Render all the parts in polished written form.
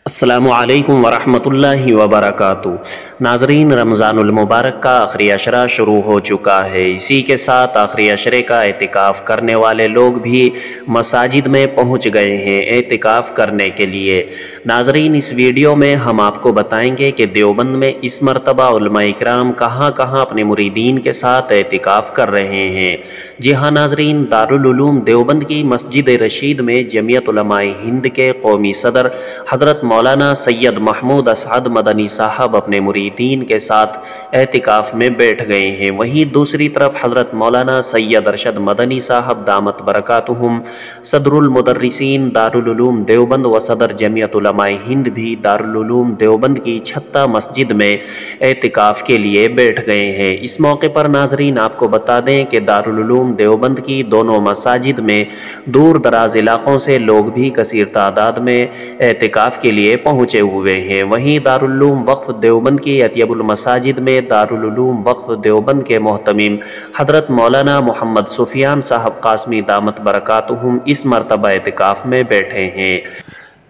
अस्सलामु अलैकुम वरहमतुल्लाहि वबरकातुहू। नाज़रीन, रमज़ानुल मुबारक का आखिरी अशरा शुरू हो चुका है। इसी के साथ आखिरी अशरे का एतिकाफ़ करने वाले लोग भी मसाजिद में पहुँच गए हैं एतिकाफ़ करने के लिए। नाज़रीन, इस वीडियो में हम आपको बताएंगे कि देवबंद में इस मरतबा उलमा इकराम कहाँ कहाँ अपने मुरीदीन के साथ एतिकाफ़ कर रहे हैं। जी हाँ नाज़रीन, दारुल उलूम देवबंद की मस्जिद रशीद में जमियत उलमाए हिंद के कौमी सदर हज़रत मौलाना सैयद महमूद असअद मदनी साहब अपने मुरीदीन के साथ एतिकाफ़ में बैठ गए हैं। वहीं दूसरी तरफ हज़रत मौलाना सैयद अरशद मदनी साहब दामत बरकातुहुम सदरुल मुदर्रिसीन दारुल उलूम देवबंद व सदर जमियत उलमाए हिंद भी दारुल उलूम देवबंद की छत्ता मस्जिद में एतिकाफ़ के लिए बैठ गए हैं। इस मौके पर नाज़रीन आपको बता दें कि दारुल उलूम देवबंद की दोनों मसाजिद में दूर दराज इलाक़ों से लोग भी कसीर तादाद में एतिकाफ़ के लिए पहुँचे हुए हैं। वहीं दारुल उलूम वक्फ देवबंद की अत्यबुल मसाजिद में दारुल उलूम वक्फ देवबंद के मोहतमीम हज़रत मौलाना मोहम्मद सुफियान साहब कासमी दामत बरकातुहुम इस मरतबा एतिकाफ़ में बैठे हैं।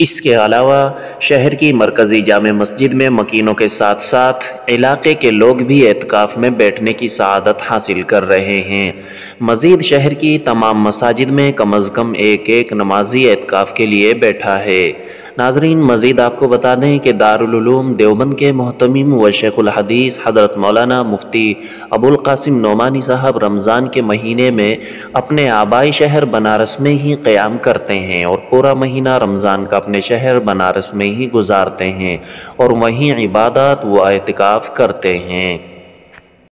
इसके अलावा शहर की मरकज़ी जामे मस्जिद में मकीनों के साथ साथ इलाके के लोग भी एतिकाफ़ में बैठने की सआदत हासिल कर रहे हैं। मज़ीद शहर की तमाम मसाजिद में कम अज़ कम एक एक नमाजी एतिकाफ़ के लिए बैठा है। नाज़रीन, मज़ीद आपको बता दें कि दारुल उलूम देवबंद के मोहतमीम व शेखुल हदीस हज़रत मौलाना मुफ्ती अबुल कासिम नोमानी साहब रमज़ान के महीने में अपने आबाई शहर बनारस में ही क़याम करते हैं और पूरा महीना रमज़ान का अपने शहर बनारस में ही गुजारते हैं और वहीं इबादत व एतिकाफ़ करते हैं।